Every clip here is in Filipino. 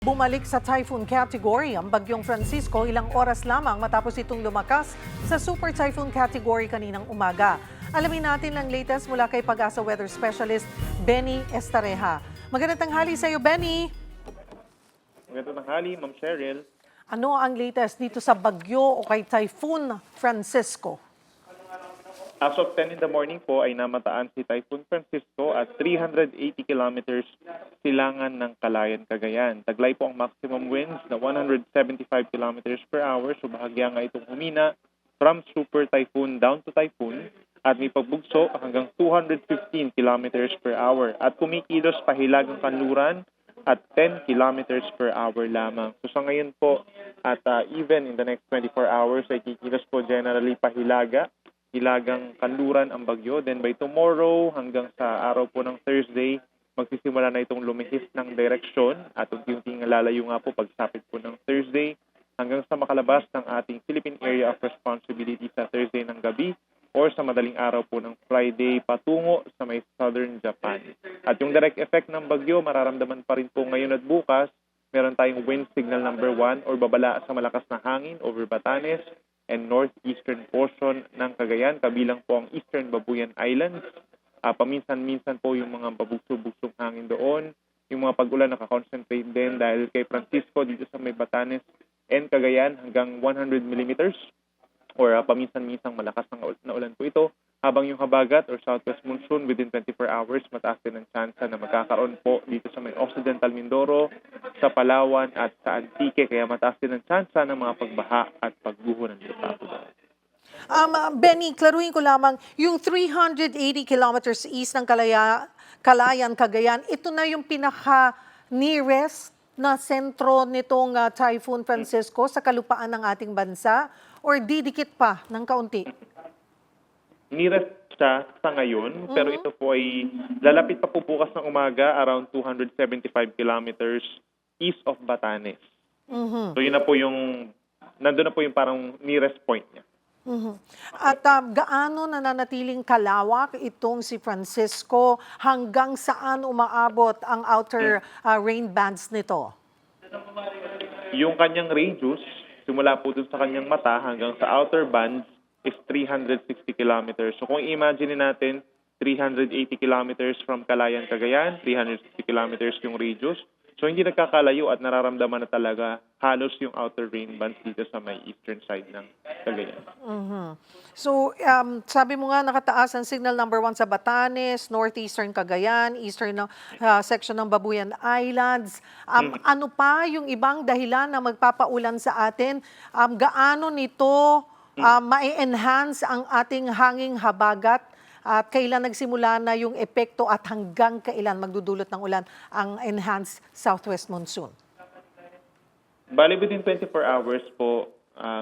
Bumalik sa typhoon category ang bagyong Francisco ilang oras lamang matapos itong lumakas sa super typhoon category kaninang umaga. Alamin natin ang latest mula kay Pag-asa Weather Specialist Benny Estareja. Magandang tanghali sa iyo, Benny. Magandang tanghali, Ma'am Cheryl. Ano ang latest dito sa bagyo o kay Typhoon Francisco? As of 10 in the morning po ay namataan si Typhoon Francisco at 380 kilometers silangan ng Calayan, Cagayan. Taglay po ang maximum winds na 175 kilometers per hour, so bahagya nga itong humina from super typhoon down to typhoon at may pagbugso hanggang 215 kilometers per hour at kumikilos pahilagang kanluran at 10 kilometers per hour lamang. So sa ngayon po at even in the next 24 hours ay kikilos po generally hilagang kanluran ang bagyo. Then by tomorrow hanggang sa araw po ng Thursday, magsisimula na itong lumihis ng direksyon at unti-unting lalayo nga po pagsapit po ng Thursday hanggang sa makalabas ng ating Philippine Area of Responsibility sa Thursday ng gabi or sa madaling araw po ng Friday patungo sa may southern Japan. At yung direct effect ng bagyo, mararamdaman pa rin po ngayon at bukas. Meron tayong wind signal number 1 or babala sa malakas na hangin over Batanes and northeastern portion ng Cagayan, kabilang po ang Eastern Babuyan Islands. Paminsan-minsan po yung mga babugso-bugsong hangin doon. Yung mga pag-ulan nakakoncentrate din dahil kay Francisco dito sa may Batanes and Cagayan hanggang 100 millimeters or paminsan-minsang malakas na ulan po ito. Habang yung habagat or southwest monsoon within 24 hours, mataas din ang tsansa na magkakaroon po dito sa may Occidental Mindoro, sa Palawan at sa Antique. Kaya mataas din ang tsansa ng mga pagbaha at pagguho ng lupa po doon. Benny, klaruhin ko lamang, yung 380 kilometers east ng Calayan, Cagayan, ito na yung pinaka-nearest na sentro nitong Typhoon Francisco sa kalupaan ng ating bansa or didikit pa ng kaunti? Nearest siya sa ngayon, pero ito po ay lalapit pa po bukas ng umaga around 275 kilometers east of Batanes. So yun na po nandun na po yung parang nearest point niya. At gaano nananatiling kalawak itong si Francisco, hanggang saan umaabot ang outer rain bands nito? Yung kanyang radius, simula po dun sa kanyang mata hanggang sa outer bands is 360 kilometers. So kung i-imagine natin, 380 kilometers from Calayan, Cagayan, 360 kilometers yung radius. So hindi nagkakalayo at nararamdaman na talaga halos yung outer rain bands dito sa may eastern side ng Cagayan. So, sabi mo nga nakataas ang signal number 1 sa Batanes, northeastern Cagayan, eastern section ng Babuyan Islands. Ano pa yung ibang dahilan na magpapaulan sa atin? Gaano nito ma-enhance ang ating hanging habagat? At kailan nagsimula na yung epekto at hanggang kailan magdudulot ng ulan ang enhanced southwest monsoon? Bali within 24 hours po,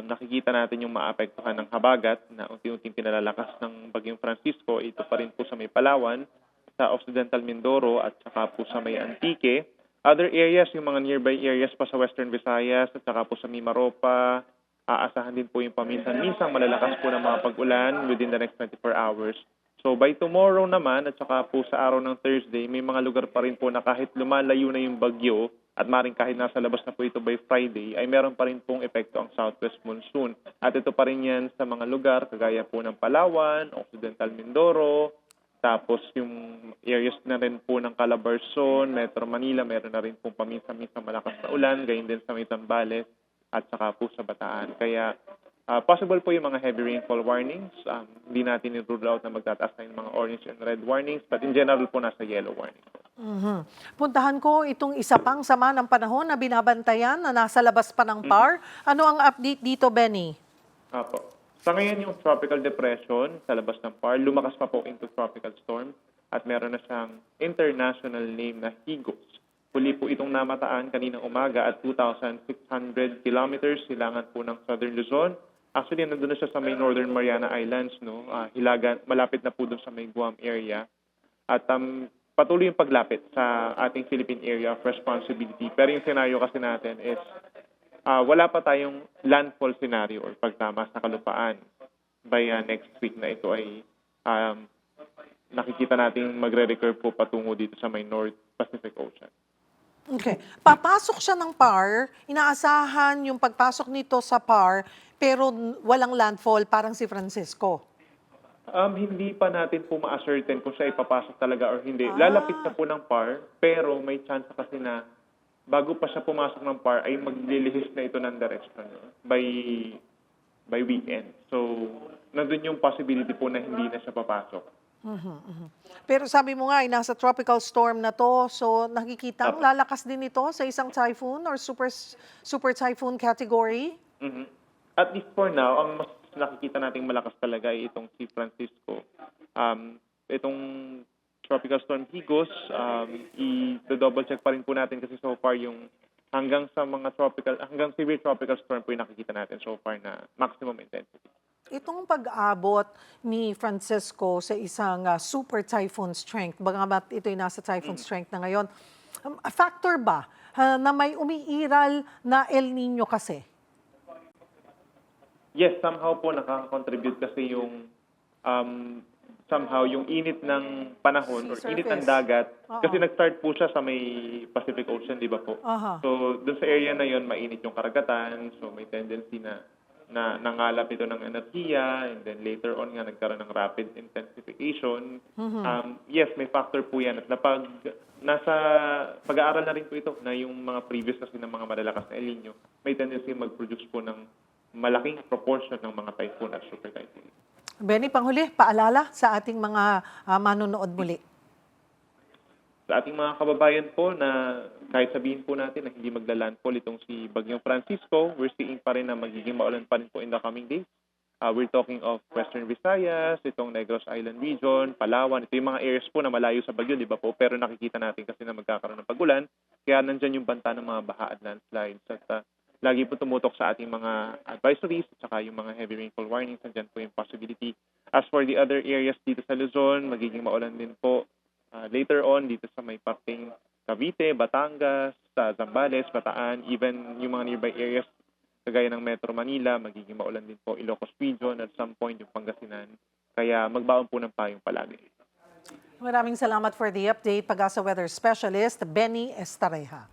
nakikita natin yung maapektuhan ng habagat na unti-unting pinalalakas ng Bagyong Francisco. Ito pa rin po sa may Palawan, sa Occidental Mindoro at saka po sa may Antique. Other areas, yung mga nearby areas pa sa Western Visayas at saka po sa Mimaropa, aasahan din po yung paminsan-minsang malalakas po ng mga pag-ulan within the next 24 hours. So by tomorrow naman at saka po sa araw ng Thursday, may mga lugar pa rin po na kahit lumalayo na yung bagyo at maring kahit nasa labas na po ito by Friday, ay meron pa rin pong epekto ang southwest monsoon. At ito pa rin yan sa mga lugar kagaya po ng Palawan, Occidental Mindoro, tapos yung areas na rin po ng Calabarzon, Metro Manila, meron na rin pong paminsan-minsang malakas na ulan, gayon din sa may Zambales at saka po sa Bataan. Kaya possible po yung mga heavy rainfall warnings. Hindi natin i-rule out na magtataas na yung mga orange and red warnings, but in general po nasa yellow warning. Puntahan ko itong isa pang sama ng panahon na binabantayan na nasa labas pa ng PAR. Ano ang update dito, Benny? Apo. Sa ngayon yung tropical depression sa labas ng PAR, lumakas pa po into tropical storm at meron na siyang international name na Higos. Huli po itong namataan kaninang umaga at 2,600 kilometers silangan po ng Southern Luzon. Actually, nandun na siya sa may Northern Mariana Islands, no? Hilagan, malapit na po doon sa may Guam area. At patuloy yung paglapit sa ating Philippine Area of Responsibility. Pero yung scenario kasi natin is wala pa tayong landfall scenario or pagtamas na kalupaan. By next week na ito ay nakikita natin magre-recur po patungo dito sa may North Pacific Ocean. Okay. Papasok siya ng PAR, inaasahan yung pagpasok nito sa PAR, pero walang landfall, parang si Francisco. Hindi pa natin po ma-ascertain kung siya ipapasok talaga or hindi. Lalapit Ah, na po ng PAR, pero may chance kasi na bago pa siya pumasok ng PAR ay maglilihis na ito ng direction by weekend. So, nandun yung possibility po na hindi na siya papasok. pero sabi mo nga, nasa tropical storm na to, so nakikita ang Apo. lalakas din ito sa isang typhoon or super typhoon category? Mhm. At least for now, ang mas nakikita nating malakas talaga ay itong si Francisco. Itong Tropical Storm Higos, i-double check pa rin po natin kasi so far yung hanggang severe tropical storm po yung nakikita natin so far na maximum intensity. Itong pag-abot ni Francisco sa isang super typhoon strength, bagamat ito'y nasa typhoon strength na ngayon, a factor ba na may umiiral na El Nino kasi? Yes, somehow po nakaka-contribute kasi yung somehow yung init ng panahon or Sea init ng surface. dagat kasi Oo. nag-start po siya sa may Pacific Ocean, di ba po? Aha. So, doon sa area na yon mainit yung karagatan, so may tendency na nangalap ito ng enerhiya and then later on nga nagkaroon ng rapid intensification. Yes, may factor po yan at nasa pag-aaral na rin po ito na yung mga previous kasi ng mga malalakas na El Nino, may tendency mag-produce po ng malaking proportion ng mga typhoon at super typhoon. Benny, panghuli, paalala sa ating mga manonood muli. Sa ating mga kababayan po na kahit sabihin po natin na hindi magla-landfall itong si Bagyong Francisco, we're seeing pa rin na magiging maulan pa rin po in the coming days. We're talking of Western Visayas, itong Negros Island region, Palawan. Ito yung mga areas po na malayo sa bagyo, di ba po? Pero nakikita natin kasi na magkakaroon ng pagulan. Kaya nandyan yung banta ng mga baha at landslides. At lagi po tumutok sa ating mga advisories at saka yung mga heavy rainfall warnings. Nandyan po yung possibility. As for the other areas dito sa Luzon, magiging maulan din po. Later on, dito sa may parting Cavite, Batangas, sa Zambales, Bataan, even yung mga nearby areas kagaya ng Metro Manila, magiging maulan din po Ilocos Region at some point yung Pangasinan. Kaya magbaon po ng payong palagi. Maraming salamat for the update, Pag-asa Weather Specialist, Benny Estareja.